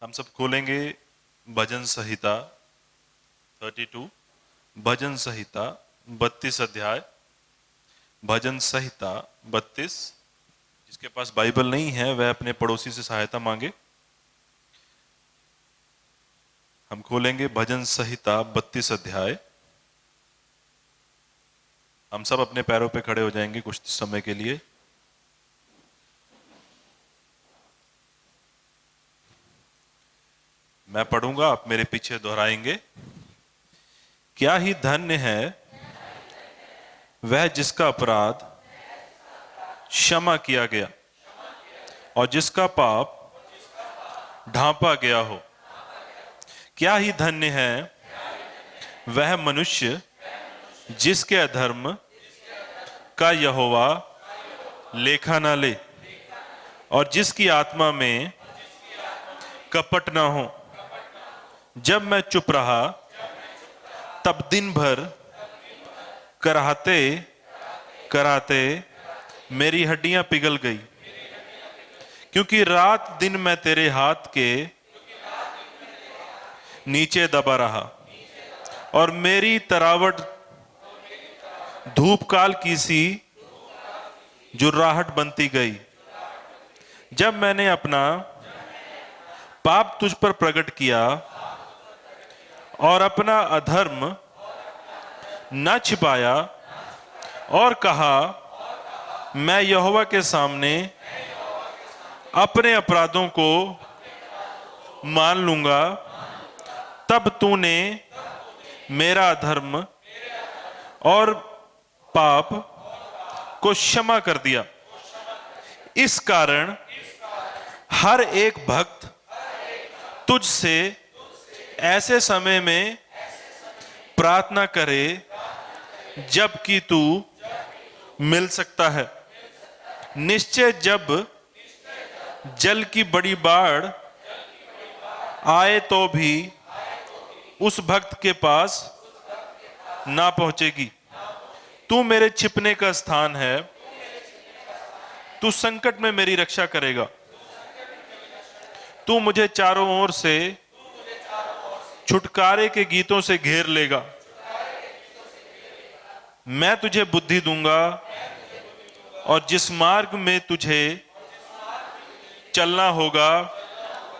हम सब खोलेंगे भजन संहिता 32, भजन संहिता 32 अध्याय, भजन संहिता 32। जिसके पास बाइबल नहीं है वह अपने पड़ोसी से सहायता मांगे। हम खोलेंगे भजन संहिता 32 अध्याय। हम सब अपने पैरों पे खड़े हो जाएंगे कुछ समय के लिए। मैं पढ़ूंगा, आप मेरे पीछे दोहराएंगे। क्या ही धन्य है वह जिसका अपराध क्षमा किया गया और जिसका पाप ढांपा गया हो। क्या ही धन्य है वह मनुष्य जिसके अधर्म का यहोवा लेखा ना ले और जिसकी आत्मा में कपट ना हो। जब मैं चुप रहा तब दिन भर कराहते कराते मेरी हड्डियां पिघल गई, क्योंकि रात दिन मैं तेरे हाथ के नीचे दबा रहा और मेरी तरावट धूपकाल की सी जुर्राहट बनती गई। जब मैंने अपना पाप तुझ पर प्रकट किया और अपना अधर्म न छिपाया और कहा मैं यहोवा के सामने अपने अपराधों को मान लूंगा, तब तूने मेरा अधर्म और पाप को क्षमा कर दिया। इस कारण हर एक भक्त तुझसे ऐसे समय में प्रार्थना करे जबकि तू मिल सकता है। निश्चय जब जल की बड़ी बाढ़ आए तो भी उस भक्त के पास ना पहुंचेगी। तू मेरे छिपने का स्थान है, तू संकट में मेरी रक्षा करेगा। तू मुझे चारों ओर से छुटकारे के गीतों से घेर लेगा। मैं तुझे बुद्धि दूंगा और जिस मार्ग में तुझे चलना होगा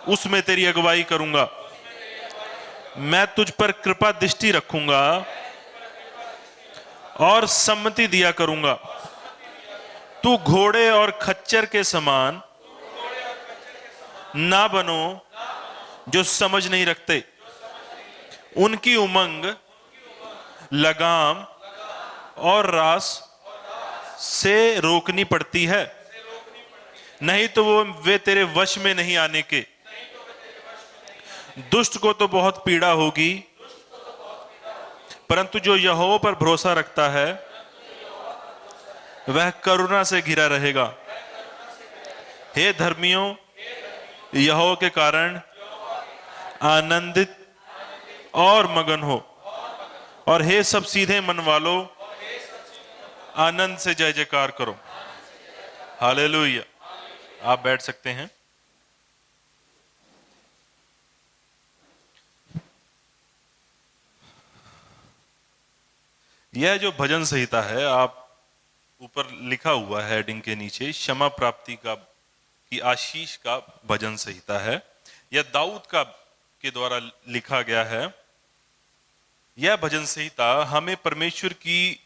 उसमें तेरी अगुवाई करूंगा। मैं तुझ पर कृपा दृष्टि रखूंगा और सम्मति दिया करूंगा। तू घोड़े और खच्चर के समान ना बनो जो समझ नहीं रखते। उनकी उमंग लगाम और रास से रोकनी पड़ती है, नहीं तो वे तेरे वश में नहीं आने के। दुष्ट को तो बहुत पीड़ा होगी, परंतु जो यहोवा पर भरोसा रखता है वह करुणा से घिरा रहेगा। हे धर्मियों, यहोवा के कारण आनंदित और मगन हो, और हे सब सीधे मन वालों आनंद से जय जयकार करो। हालेलुया। आप बैठ सकते हैं। यह जो भजन संहिता है, आप ऊपर लिखा हुआ है हेडिंग के नीचे, क्षमा प्राप्ति की आशीष का भजन संहिता है। यह दाऊद के द्वारा लिखा गया है। यह भजन संहिता हमें परमेश्वर की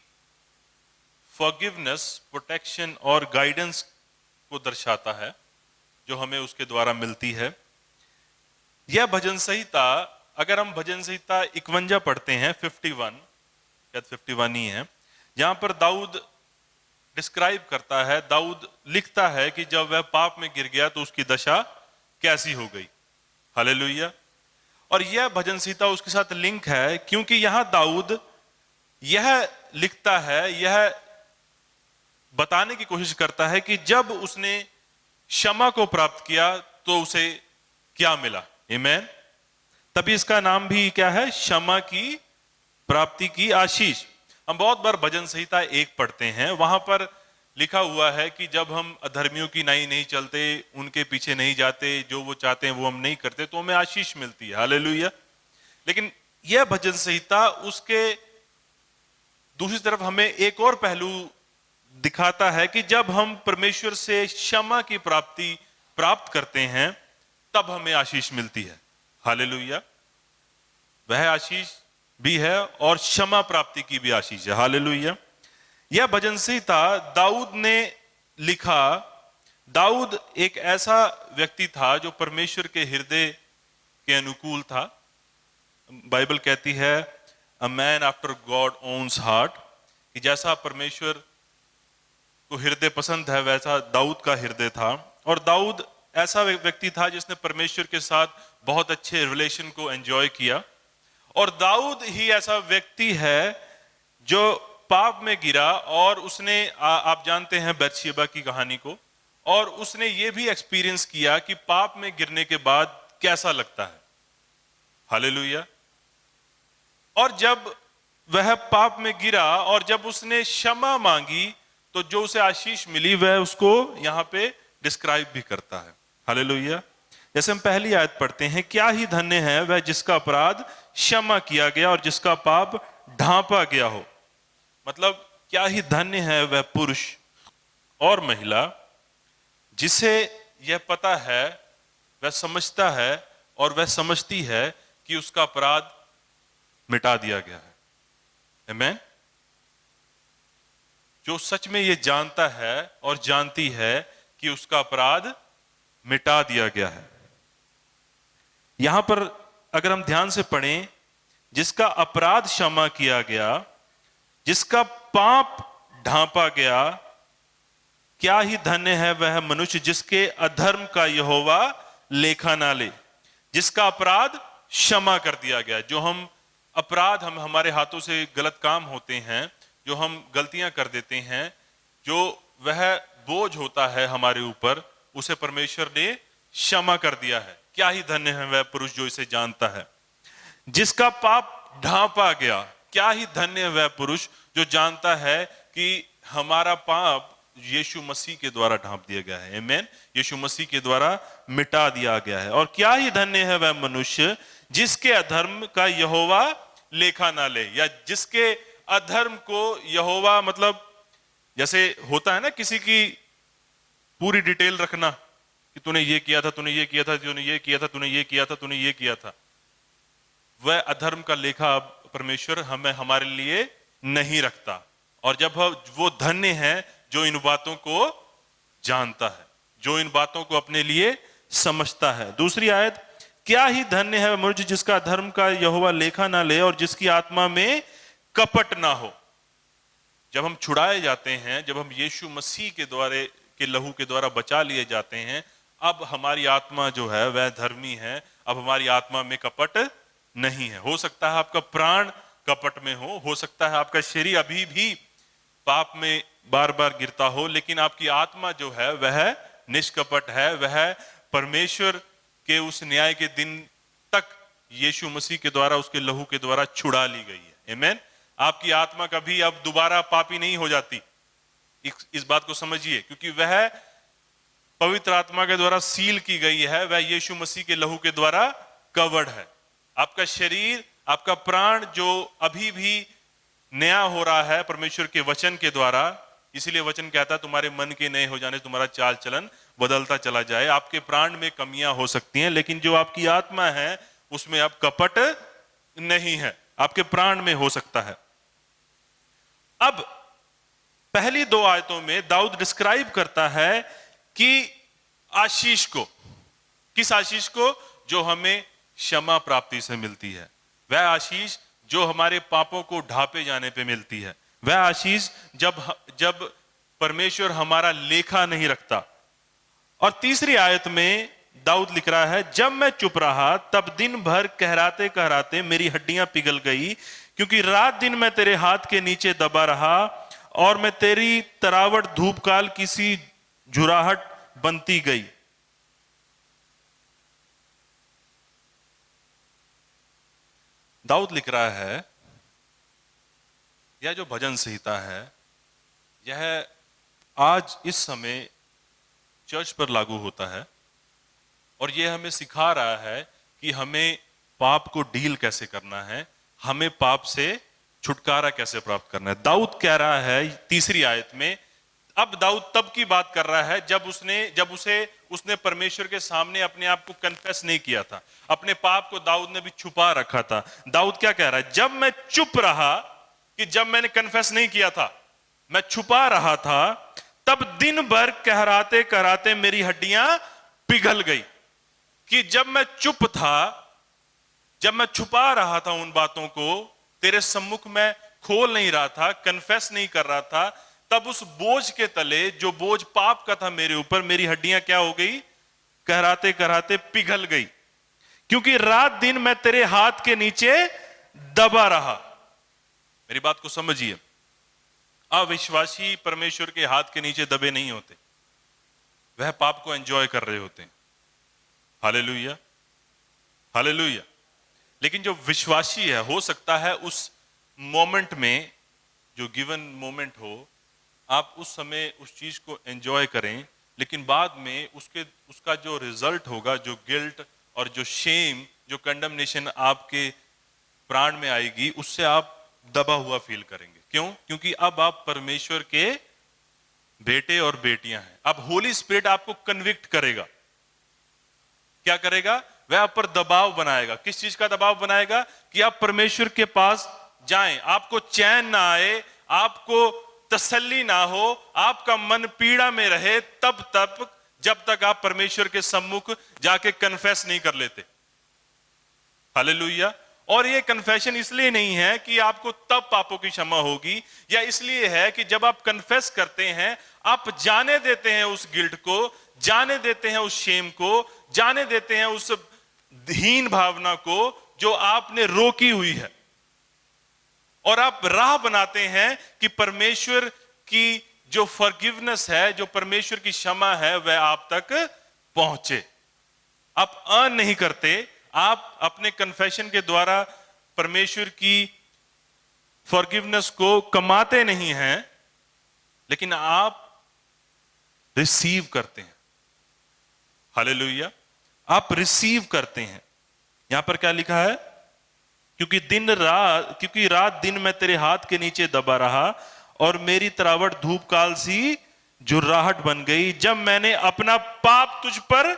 फॉरगिवनेस, प्रोटेक्शन और गाइडेंस को दर्शाता है जो हमें उसके द्वारा मिलती है। यह भजन संहिता, अगर हम भजन संहिता 51 पढ़ते हैं, 51 शायद 51 ही है, जहां पर दाऊद डिस्क्राइब करता है, दाऊद लिखता है कि जब वह पाप में गिर गया तो उसकी दशा कैसी हो गई। हालेलुया। और यह भजन संहिता उसके साथ लिंक है, क्योंकि यहां दाऊद यह लिखता है, यह बताने की कोशिश करता है कि जब उसने क्षमा को प्राप्त किया तो उसे क्या मिला। आमीन। तभी इसका नाम भी क्या है, क्षमा की प्राप्ति की आशीष। हम बहुत बार भजन संहिता 1 पढ़ते हैं, वहां पर लिखा हुआ है कि जब हम अधर्मियों की नाई नहीं चलते, उनके पीछे नहीं जाते, जो वो चाहते हैं वो हम नहीं करते, तो हमें आशीष मिलती है। हालेलुया। लेकिन यह भजन संहिता उसके दूसरी तरफ हमें एक और पहलू दिखाता है कि जब हम परमेश्वर से क्षमा की प्राप्त करते हैं, तब हमें आशीष मिलती है। हालेलुया। वह आशीष भी है और क्षमा प्राप्ति की भी आशीष है। हालेलुया। यह भजन संहिता दाऊद ने लिखा। दाऊद एक ऐसा व्यक्ति था जो परमेश्वर के हृदय के अनुकूल था। बाइबल कहती है a man after God owns heart, कि जैसा परमेश्वर को हृदय पसंद है वैसा दाऊद का हृदय था। और दाऊद ऐसा व्यक्ति था जिसने परमेश्वर के साथ बहुत अच्छे रिलेशन को एंजॉय किया। और दाऊद ही ऐसा व्यक्ति है जो पाप में गिरा, और उसने आप जानते हैं बैतशेबा की कहानी को, और उसने ये भी एक्सपीरियंस किया कि पाप में गिरने के बाद कैसा लगता है। हालेलुया। और जब वह पाप में गिरा और जब उसने क्षमा मांगी, तो जो उसे आशीष मिली वह उसको यहां पे डिस्क्राइब भी करता है। हालेलुया। जैसे हम पहली आयत पढ़ते हैं, क्या ही धन्य है वह जिसका अपराध क्षमा किया गया और जिसका पाप ढांपा गया हो। मतलब क्या ही धन्य है वह पुरुष और महिला जिसे यह पता है, वह समझता है और वह समझती है कि उसका अपराध मिटा दिया गया है। आमीन। जो सच में ये जानता है और जानती है कि उसका अपराध मिटा दिया गया है। यहां पर अगर हम ध्यान से पढ़ें, जिसका अपराध क्षमा किया गया, जिसका पाप ढांपा गया, क्या ही धन्य है वह मनुष्य जिसके अधर्म का यहोवा लेखा ना ले, जिसका अपराध क्षमा कर दिया गया। जो हम अपराध, हम हमारे हाथों से गलत काम होते हैं, जो हम गलतियां कर देते हैं, जो वह बोझ होता है हमारे ऊपर, उसे परमेश्वर ने क्षमा कर दिया है। क्या ही धन्य है वह पुरुष जो इसे जानता है। जिसका पाप ढांपा गया, क्या ही धन्य है वह पुरुष जो जानता है कि हमारा पाप यीशु मसीह के द्वारा ढांप दिया गया है। आमीन। यीशु मसीह के द्वारा मिटा दिया गया है। और क्या ही धन्य है वह मनुष्य जिसके अधर्म का यहोवा लेखा ना ले, या जिसके अधर्म को यहोवा, मतलब जैसे होता है ना किसी की पूरी डिटेल रखना कि तूने ये किया था, तूने ये किया था, तूने ये किया था, तूने ये किया था, तूने ये किया था। वह अधर्म का लेखा परमेश्वर हमें हमारे लिए नहीं रखता। और जब वो धन्य है जो इन बातों को जानता है, जो इन बातों को अपने लिए समझता है। दूसरी आयत, क्या ही धन्य है मनुष्य जिसका धर्म का यहोवा लेखा ना ले और जिसकी आत्मा में कपट ना हो। जब हम छुड़ाए जाते हैं, जब हम यीशु मसीह के लहू के द्वारा बचा लिए जाते हैं, अब हमारी आत्मा जो है वह धर्मी है। अब हमारी आत्मा में कपट नहीं है। हो सकता है आपका प्राण कपट में हो सकता है आपका शरीर अभी भी पाप में बार बार गिरता हो, लेकिन आपकी आत्मा जो है वह निष्कपट है। वह परमेश्वर के उस न्याय के दिन तक यीशु मसीह के द्वारा, उसके लहू के द्वारा छुड़ा ली गई है। आमीन। आपकी आत्मा कभी अब दोबारा पापी नहीं हो जाती। इस बात को समझिए, क्योंकि वह पवित्र आत्मा के द्वारा सील की गई है, वह यीशु मसीह के लहू के द्वारा कवर्ड है। आपका शरीर, आपका प्राण जो अभी भी नया हो रहा है परमेश्वर के वचन के द्वारा, इसीलिए वचन कहता है तुम्हारे मन के नए हो जाने तुम्हारा चाल चलन बदलता चला जाए। आपके प्राण में कमियां हो सकती हैं, लेकिन जो आपकी आत्मा है उसमें अब कपट नहीं है, आपके प्राण में हो सकता है। अब पहली दो आयतों में दाऊद डिस्क्राइब करता है कि आशीष को, किस आशीष को, जो हमें क्षमा प्राप्ति से मिलती है। वह आशीष जो हमारे पापों को ढांपे जाने पे मिलती है। वह आशीष जब परमेश्वर हमारा लेखा नहीं रखता। और तीसरी आयत में दाऊद लिख रहा है, जब मैं चुप रहा तब दिन भर कहराते कहराते मेरी हड्डियां पिघल गई, क्योंकि रात दिन मैं तेरे हाथ के नीचे दबा रहा और मैं तेरी तरावट धूपकाल किसी झुराहट बनती गई। दाऊद लिख रहा है, यह जो भजन संहिता है, यह आज इस समय चर्च पर लागू होता है और यह हमें सिखा रहा है कि हमें पाप को डील कैसे करना है, हमें पाप से छुटकारा कैसे प्राप्त करना है। दाऊद कह रहा है तीसरी आयत में, अब दाऊद तब की बात कर रहा है जब उसने परमेश्वर के सामने अपने आप को कन्फेस नहीं किया था, अपने पाप को दाऊद ने भी छुपा रखा था। दाऊद क्या कह रहा है, जब मैं चुप रहा, कि जब मैंने कन्फेस नहीं किया था, मैं छुपा रहा था, तब दिन भर कहराते कहराते मेरी हड्डियां पिघल गई। कि जब मैं चुप था, जब मैं छुपा रहा था उन बातों को, तेरे सम्मुख में खोल नहीं रहा था, कन्फेस नहीं कर रहा था, तब उस बोझ के तले, जो बोझ पाप का था मेरे ऊपर, मेरी हड्डियां क्या हो गई, कहराते कहराते पिघल गई, क्योंकि रात दिन मैं तेरे हाथ के नीचे दबा रहा। मेरी बात को समझिए, अविश्वासी परमेश्वर के हाथ के नीचे दबे नहीं होते, वह पाप को एंजॉय कर रहे होते हैं। Hallelujah, hallelujah. लेकिन जो विश्वासी है, हो सकता है उस मोमेंट में, जो गिवन मोमेंट हो, आप उस समय उस चीज को एंजॉय करें, लेकिन बाद में उसका जो रिजल्ट होगा, जो गिल्ट और जो शेम, जो कंडमनेशन आपके प्राण में आएगी, उससे आप दबा हुआ फील करेंगे। क्यों? क्योंकि अब आप परमेश्वर के बेटे और बेटियां हैं। अब होली स्पिरिट आपको कन्विक्ट करेगा। क्या करेगा? वह आप पर दबाव बनाएगा। किस चीज का दबाव बनाएगा? कि आप परमेश्वर के पास जाएं, आपको चैन ना आए, आपको तसल्ली ना हो, आपका मन पीड़ा में रहे, तब तक जब तक आप परमेश्वर के सम्मुख जाके कन्फेस नहीं कर लेते। हालेलुया। और ये कन्फेशन इसलिए नहीं है कि आपको तब पापों की क्षमा होगी, या इसलिए है कि जब आप कन्फेस करते हैं, आप जाने देते हैं उस गिल्ट को, जाने देते हैं उस शेम को, जाने देते हैं उस हीन भावना को जो आपने रोकी हुई है, और आप राह बनाते हैं कि परमेश्वर की जो फॉरगिवनेस है, जो परमेश्वर की क्षमा है, वह आप तक पहुंचे। आप अर्न नहीं करते, आप अपने कन्फेशन के द्वारा परमेश्वर की फॉरगिवनेस को कमाते नहीं हैं, लेकिन आप रिसीव करते हैं। हालेलुया। आप रिसीव करते हैं। यहां पर क्या लिखा है? क्योंकि रात दिन मैं तेरे हाथ के नीचे दबा रहा, और मेरी तरावट धूप काल सी जुर्राहट बन गई। जब मैंने अपना पाप तुझ पर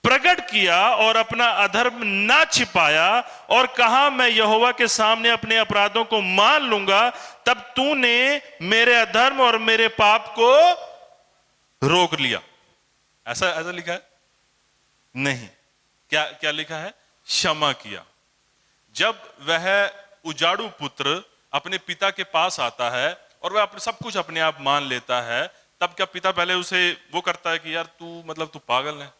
प्रकट किया और अपना अधर्म ना छिपाया, और कहा मैं यहोवा के सामने अपने अपराधों को मान लूंगा, तब तूने मेरे अधर्म और मेरे पाप को रोक लिया। ऐसा लिखा है? नहीं। क्या लिखा है? क्षमा किया। जब वह उजाड़ू पुत्र अपने पिता के पास आता है और वह अपने सब कुछ अपने आप मान लेता है, तब क्या पिता पहले उसे वो करता है कि यार तू पागल है,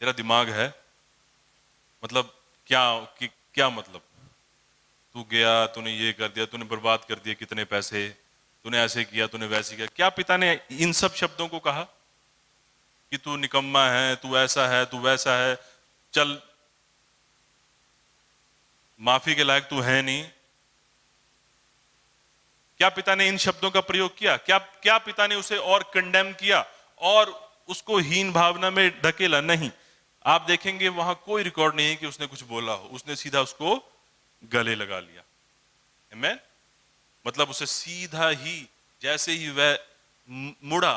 तेरा दिमाग है, मतलब क्या मतलब, तू गया, तूने ये कर दिया, तूने बर्बाद कर दिया कितने पैसे, तूने ऐसे किया, तूने वैसे किया। क्या पिता ने इन सब शब्दों को कहा कि तू निकम्मा है, तू ऐसा है, तू वैसा है, चल माफी के लायक तू है नहीं? क्या पिता ने इन शब्दों का प्रयोग किया? क्या पिता ने उसे और कंडेम किया और उसको हीन भावना में ढकेला? नहीं। आप देखेंगे वहां कोई रिकॉर्ड नहीं है कि उसने कुछ बोला हो, उसने सीधा उसको गले लगा लिया। आमीन। मतलब उसे सीधा ही, जैसे ही वह मुड़ा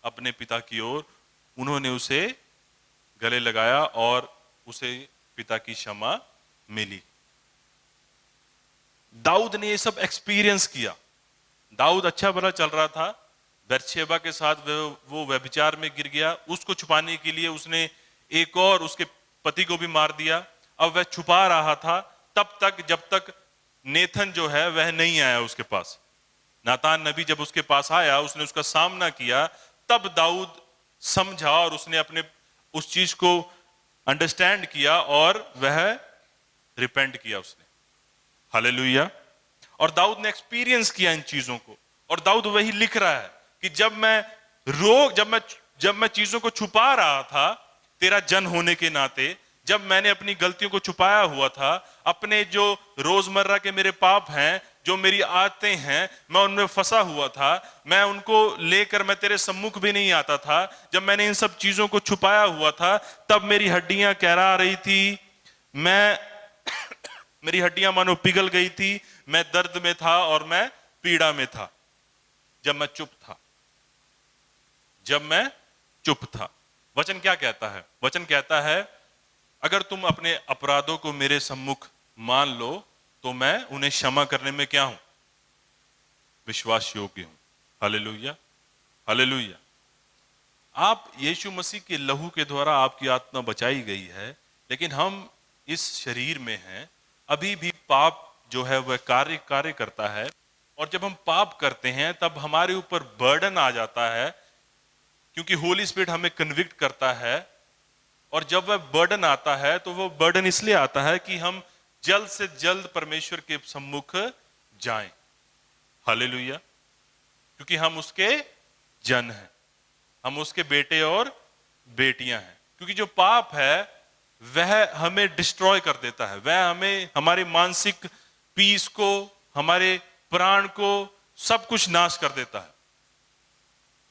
अपने पिता की ओर, उन्होंने उसे गले लगाया और उसे पिता की क्षमा मिली। दाऊद ने ये सब एक्सपीरियंस किया। दाऊद अच्छा भला चल रहा था, बत्शेबा के साथ वो व्यभिचार में गिर गया। उसको छुपाने के लिए उसने एक और उसके पति को भी मार दिया। अब वह छुपा रहा था तब तक जब तक नेथन जो है वह नहीं आया उसके पास। नातान नबी जब उसके पास आया, उसने उसका सामना किया, तब दाऊद समझा और उसने अपने उस चीज को अंडरस्टैंड किया और वह रिपेंट किया उसने। हालेलुया। और दाऊद ने एक्सपीरियंस किया इन चीजों को, और दाऊद वही लिख रहा है कि जब मैं चीजों को छुपा रहा था तेरा जन होने के नाते, जब मैंने अपनी गलतियों को छुपाया हुआ था, अपने जो रोजमर्रा के मेरे पाप हैं जो मेरी आदतें हैं, मैं उनमें फंसा हुआ था, मैं उनको लेकर मैं तेरे सम्मुख भी नहीं आता था। जब मैंने इन सब चीजों को छुपाया हुआ था, तब मेरी हड्डियां कहरा रही थी, मैं मेरी हड्डियां मानो पिघल गई थी, मैं दर्द में था और मैं पीड़ा में था जब मैं चुप था, जब मैं चुप था। वचन क्या कहता है? वचन कहता है, अगर तुम अपने अपराधों को मेरे सम्मुख मान लो तो मैं उन्हें क्षमा करने में क्या हूं? विश्वास योग्य हूं। Hallelujah, hallelujah. आप यीशु मसीह के लहू के द्वारा आपकी आत्मा बचाई गई है, लेकिन हम इस शरीर में हैं, अभी भी पाप जो है वह कार्य करता है। और जब हम पाप करते हैं तब हमारे ऊपर बर्डन आ जाता है, क्योंकि होली स्पिरिट हमें कन्विक्ट करता है। और जब वह बर्डन आता है तो वो बर्डन इसलिए आता है कि हम जल्द से जल्द परमेश्वर के सम्मुख जाएं। हालेलुया। क्योंकि हम उसके जन हैं, हम उसके बेटे और बेटियां हैं। क्योंकि जो पाप है वह हमें डिस्ट्रॉय कर देता है, वह हमें हमारे मानसिक पीस को, हमारे प्राण को, सब कुछ नाश कर देता है।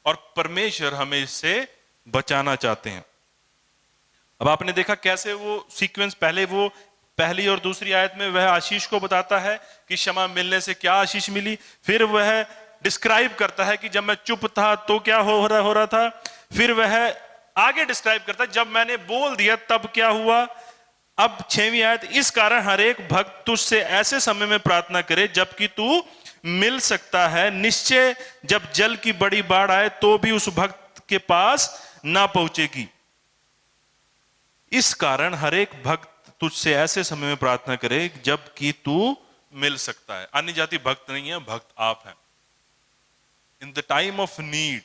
और परमेश्वर हमें इससे बचाना चाहते हैं। अब आपने देखा कैसे वो सीक्वेंस, पहले वो पहली और दूसरी आयत में वह आशीष को बताता है कि क्षमा मिलने से क्या आशीष मिली। फिर वह डिस्क्राइब करता है कि जब मैं चुप था तो क्या हो रहा था। फिर वह आगे डिस्क्राइब करता है, जब मैंने बोल दिया तब क्या हुआ। अब 6वीं आयत, इस कारण हर एक भक्त तुझसे ऐसे समय में प्रार्थना करे जबकि तू मिल सकता है। निश्चय जब जल की बड़ी बाढ़ आए तो भी उस भक्त के पास ना पहुंचेगी। इस कारण हर एक भक्त तुझसे ऐसे समय में प्रार्थना करे जबकि तू मिल सकता है। अन्य जाति भक्त नहीं है, भक्त आप हैं। In the time of need,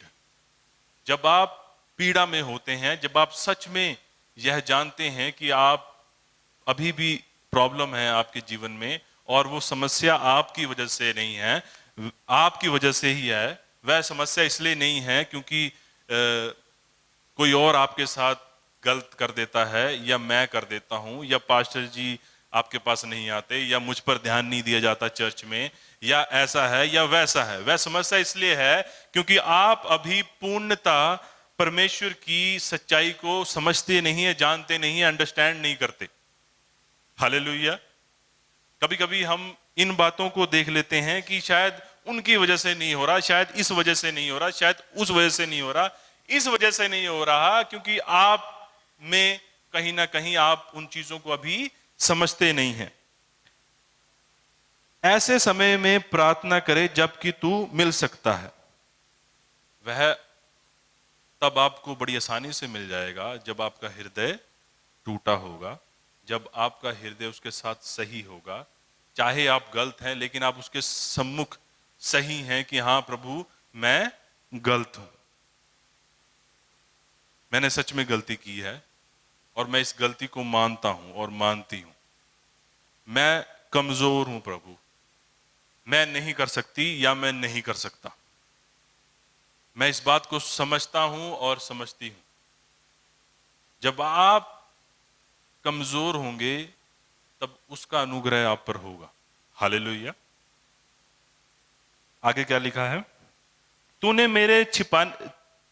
जब आप पीड़ा में होते हैं, जब आप सच में यह जानते हैं कि आप अभी भी प्रॉब्लम है आपके जीवन में और वो समस्या आपकी वजह से नहीं है, आपकी वजह से ही है। वह समस्या इसलिए नहीं है क्योंकि कोई और आपके साथ गलत कर देता है, या मैं कर देता हूं, या पास्टर जी आपके पास नहीं आते, या मुझ पर ध्यान नहीं दिया जाता चर्च में, या ऐसा है या वैसा है। वह समस्या इसलिए है क्योंकि आप अभी पूर्णता परमेश्वर की सच्चाई को समझते नहीं है, जानते नहीं है, अंडरस्टैंड नहीं करते। हालेलुया। कभी कभी हम इन बातों को देख लेते हैं कि शायद उनकी वजह से नहीं हो रहा, शायद इस वजह से नहीं हो रहा, शायद उस वजह से नहीं हो रहा। इस वजह से नहीं हो रहा क्योंकि आप में कहीं ना कहीं आप उन चीजों को अभी समझते नहीं हैं। ऐसे समय में प्रार्थना करे जबकि तू मिल सकता है। वह तब आपको बड़ी आसानी से मिल जाएगा जब आपका हृदय टूटा होगा, जब आपका हृदय उसके साथ सही होगा। चाहे आप गलत हैं लेकिन आप उसके सम्मुख सही हैं कि हाँ प्रभु मैं गलत हूं, मैंने सच में गलती की है और मैं इस गलती को मानता हूं और मानती हूं। मैं कमजोर हूं प्रभु, मैं नहीं कर सकती या मैं नहीं कर सकता। मैं इस बात को समझता हूं और समझती हूं। जब आप कमजोर होंगे तब उसका अनुग्रह आप पर होगा। हालेलुया। आगे क्या लिखा है?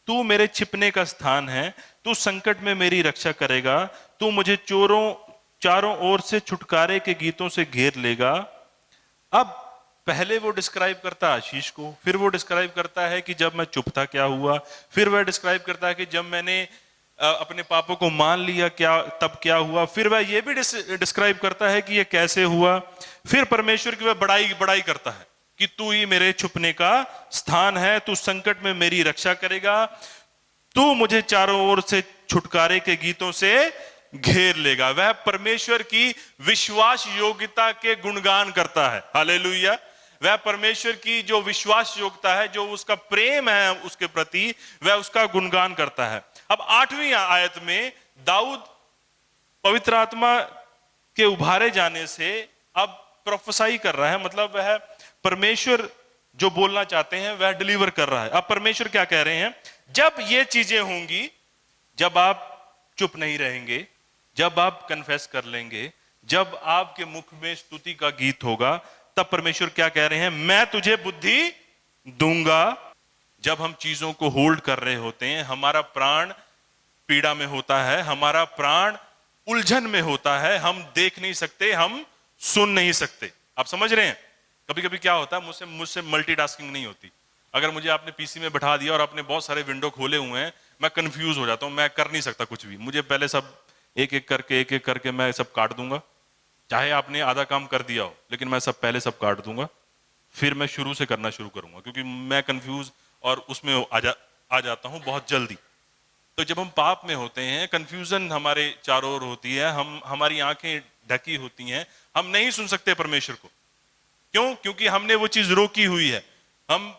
तू मेरे छिपने का स्थान है, तू संकट में मेरी रक्षा करेगा, तू मुझे चारों ओर से छुटकारे के गीतों से घेर लेगा। अब पहले वो डिस्क्राइब करता है आशीष को, फिर वो डिस्क्राइब करता है कि जब मैं चुप था क्या हुआ, फिर वह डिस्क्राइब करता है कि जब मैंने अपने पापों को मान लिया तब क्या हुआ, फिर वह ये भी डिस्क्राइब करता है कि ये कैसे हुआ। फिर परमेश्वर की वह बड़ाई करता है कि तू ही मेरे छुपने का स्थान है, तू संकट में मेरी रक्षा करेगा, तू मुझे चारों ओर से छुटकारे के गीतों से घेर लेगा। वह परमेश्वर की विश्वास योग्यता के गुणगान करता है। हालेलुया। वह परमेश्वर की जो विश्वास योग्यता है, जो उसका प्रेम है उसके प्रति, वह उसका गुणगान करता है। अब 8वीं आयत में दाऊद पवित्र आत्मा के उभारे जाने से अब प्रोफेसाई कर रहा है, मतलब वह परमेश्वर जो बोलना चाहते हैं वह डिलीवर कर रहा है। अब परमेश्वर क्या कह रहे हैं? जब ये चीजें होंगी, जब आप चुप नहीं रहेंगे, जब आप कन्फेस कर लेंगे, जब आपके मुख में स्तुति का गीत होगा, तब परमेश्वर क्या कह रहे हैं? मैं तुझे बुद्धि दूंगा। जब हम चीजों को होल्ड कर रहे होते हैं, हमारा प्राण पीड़ा में होता है, हमारा प्राण उलझन में होता है, हम देख नहीं सकते, हम सुन नहीं सकते। आप समझ रहे हैं? कभी कभी क्या होता है, मुझसे मुझसे मल्टीटास्किंग नहीं होती। अगर मुझे आपने पीसी में बैठा दिया और आपने बहुत सारे विंडो खोले हुए हैं, मैं कंफ्यूज हो जाता हूं, मैं कर नहीं सकता कुछ भी। मुझे पहले सब एक एक करके मैं सब काट दूंगा। चाहे आपने आधा काम कर दिया हो, लेकिन मैं सब पहले सब काट दूंगा, फिर मैं शुरू से करना शुरू करूंगा, क्योंकि मैं कंफ्यूज और उसमें आ जाता हूं बहुत जल्दी। तो जब हम पाप में होते हैं, कंफ्यूजन हमारे चारों ओर होती है, हमारी आंखें ढकी होती हैं, हम नहीं सुन सकते परमेश्वर को। क्यों? क्योंकि हमने वो चीज रोकी हुई है। हम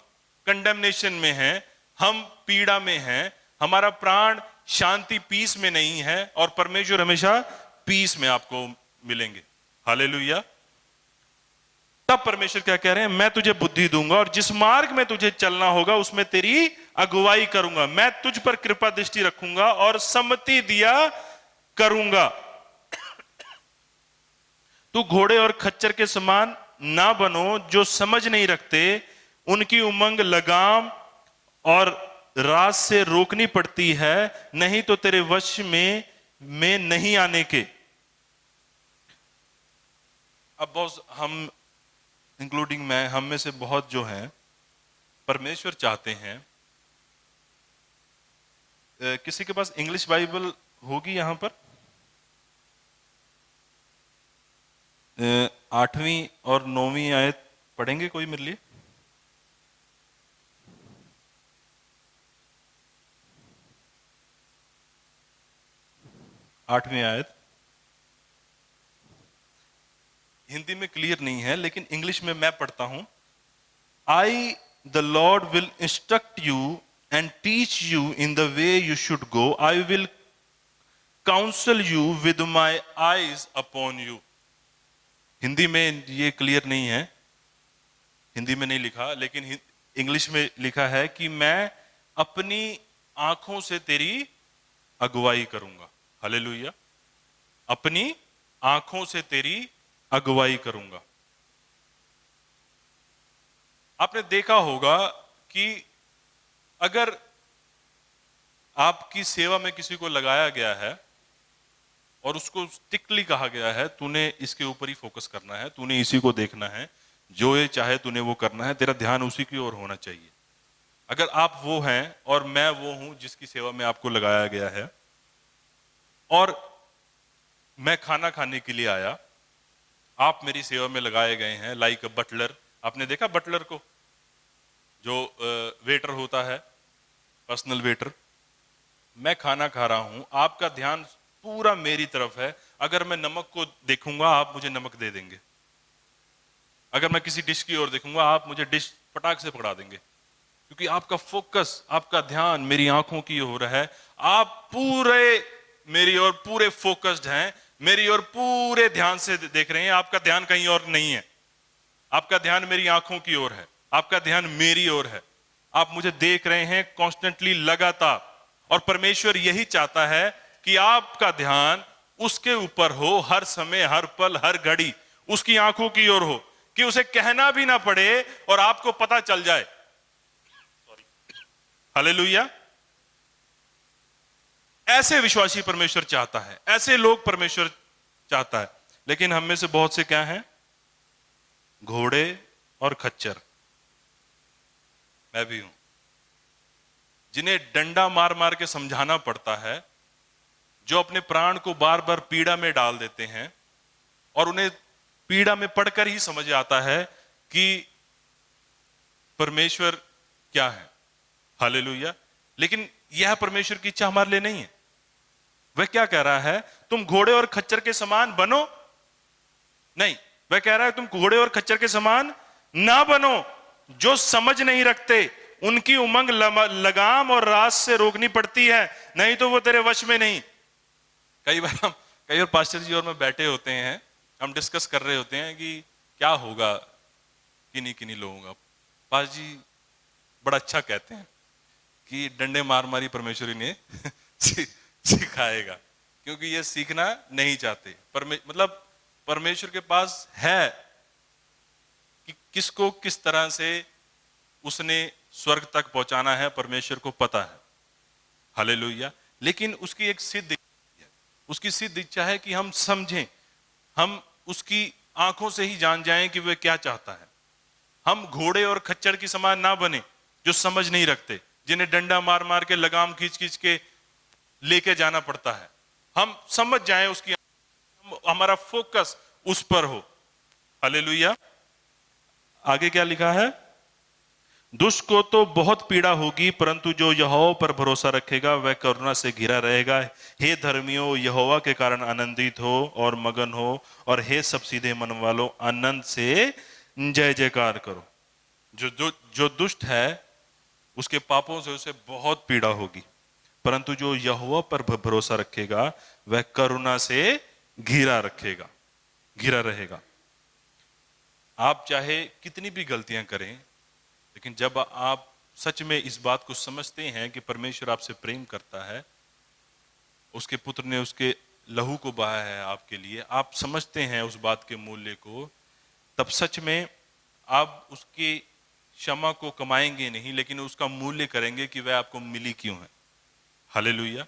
कंडेमनेशन में हैं, हम पीड़ा में हैं, हमारा प्राण शांति पीस में नहीं है, और परमेश्वर हमेशा पीस में आपको मिलेंगे। हालेलुया। तब परमेश्वर क्या कह रहे हैं? मैं तुझे बुद्धि दूंगा और जिस मार्ग में तुझे चलना होगा उसमें तेरी अगुवाई करूंगा। मैं तुझ पर कृपा दृष्टि रखूंगा और सम्मति दिया करूंगा। तू घोड़े और खच्चर के समान ना बनो, जो समझ नहीं रखते। उनकी उमंग लगाम और रात से रोकनी पड़ती है, नहीं तो तेरे वश में नहीं आने के। अब बहुत हम, इंक्लूडिंग मैं, हम में से बहुत जो हैं, परमेश्वर चाहते हैं। किसी के पास इंग्लिश बाइबल होगी यहां पर? 8वीं और 9वीं आयत पढ़ेंगे कोई मेरे लिए? आठवीं आयत हिंदी में क्लियर नहीं है, लेकिन इंग्लिश में मैं पढ़ता हूं। I the Lord will instruct you and teach you in the way you should go. I will counsel you with my eyes upon you. Hindi में ये क्लियर नहीं है, हिंदी में नहीं लिखा, लेकिन इंग्लिश में लिखा है कि मैं अपनी आंखों से तेरी अगुवाई करूंगा। हालेलुया। अपनी आंखों से तेरी अगुवाई करूंगा। आपने देखा होगा कि अगर आपकी सेवा में किसी को लगाया गया है और उसको स्ट्रिक्टली कहा गया है, तूने इसके ऊपर ही फोकस करना है, तूने इसी को देखना है, जो ये चाहे तूने वो करना है, तेरा ध्यान उसी की ओर होना चाहिए। अगर आप वो हैं और मैं वो हूं जिसकी सेवा में आपको लगाया गया है, और मैं खाना खाने के लिए आया, आप मेरी सेवा में लगाए गए हैं, लाइक अ बटलर। आपने देखा बटलर को, जो वेटर होता है, पर्सनल वेटर। मैं खाना खा रहा हूं, आपका ध्यान पूरा मेरी तरफ है। अगर मैं नमक को देखूंगा, आप मुझे नमक दे देंगे। अगर मैं किसी डिश की ओर देखूंगा, आप मुझे डिश पटाख से पकड़ा देंगे, क्योंकि आपका फोकस, आपका ध्यान मेरी आंखों की ओर है। आप पूरे मेरी ओर पूरे फोकस्ड हैं, मेरी ओर पूरे ध्यान से देख रहे हैं। आपका ध्यान कहीं और नहीं है, आपका ध्यान मेरी आंखों की ओर है, आपका ध्यान मेरी ओर है। आप मुझे देख रहे हैं कॉन्स्टेंटली, लगातार। और परमेश्वर यही चाहता है कि आपका ध्यान उसके ऊपर हो, हर समय, हर पल, हर घड़ी उसकी आंखों की ओर हो, कि उसे कहना भी ना पड़े और आपको पता चल जाए। हालेलुया। ऐसे विश्वासी परमेश्वर चाहता है, ऐसे लोग परमेश्वर चाहता है। लेकिन हम में से बहुत से क्या हैं? घोड़े और खच्चर। मैं भी हूं, जिन्हें डंडा मार मार के समझाना पड़ता है, जो अपने प्राण को बार बार पीड़ा में डाल देते हैं, और उन्हें पीड़ा में पड़कर ही समझ आता है कि परमेश्वर क्या है। हालेलुया। लेकिन यह परमेश्वर की इच्छा हमारे लिए नहीं है। वह क्या कह रहा है? तुम घोड़े और खच्चर के समान बनो। नहीं, वह कह रहा है तुम घोड़े और खच्चर के समान ना बनो, जो समझ नहीं रखते। उनकी उमंग लगाम और रात से रोकनी पड़ती है, नहीं तो वो तेरे वश में नहीं। कई बार पास्टर जी और मैं बैठे होते हैं, हम डिस्कस कर रहे होते हैं कि क्या होगा किन्हीं किन्हीं लोगों का। पास जी बड़ा अच्छा कहते हैं कि डंडे मार मारी परमेश्वर ने सिखाएगा, क्योंकि ये सीखना नहीं चाहते। मतलब परमेश्वर के पास है कि किसको किस तरह से उसने स्वर्ग तक पहुंचाना है, परमेश्वर को पता है। हालेलुया। लेकिन उसकी एक सिद्ध इच्छा है, उसकी सिद्ध इच्छा है कि हम समझें, हम उसकी आंखों से ही जान जाएं कि वह क्या चाहता है। हम घोड़े और खच्चर की समान ना बने जो समझ नहीं रखते, जिन्हें डंडा मार मार के, लगाम खींच खींच के लेके जाना पड़ता है। हम समझ जाएं उसकी, हमारा फोकस उस पर हो। हालेलुया। आगे क्या लिखा है? दुष्ट को तो बहुत पीड़ा होगी, परंतु जो यहोवा पर भरोसा रखेगा वह करुणा से घिरा रहेगा। हे धर्मियों, यहोवा के कारण आनंदित हो और मगन हो, और हे सब सीधे मन वालों, आनंद से जय जयकार करो। जो दुष्ट है, उसके पापों से उसे बहुत पीड़ा होगी, परंतु जो यहोवा पर भरोसा रखेगा वह करुणा से घिरा रहेगा। आप चाहे कितनी भी गलतियां करें, लेकिन जब आप सच में इस बात को समझते हैं कि परमेश्वर आपसे प्रेम करता है, उसके पुत्र ने उसके लहू को बहाया है आपके लिए, आप समझते हैं उस बात के मूल्य को, तब सच में आप उसकी क्षमा को कमाएंगे नहीं, लेकिन उसका मूल्य करेंगे कि वह आपको मिली क्यों है। हालेलुया।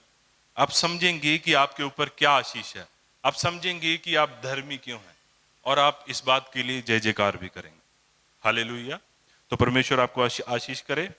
आप समझेंगे कि आपके ऊपर क्या आशीष है, आप समझेंगे कि आप धर्मी क्यों हैं, और आप इस बात के लिए जय जयकार भी करेंगे। हालेलुया। तो परमेश्वर आपको आशीष करे।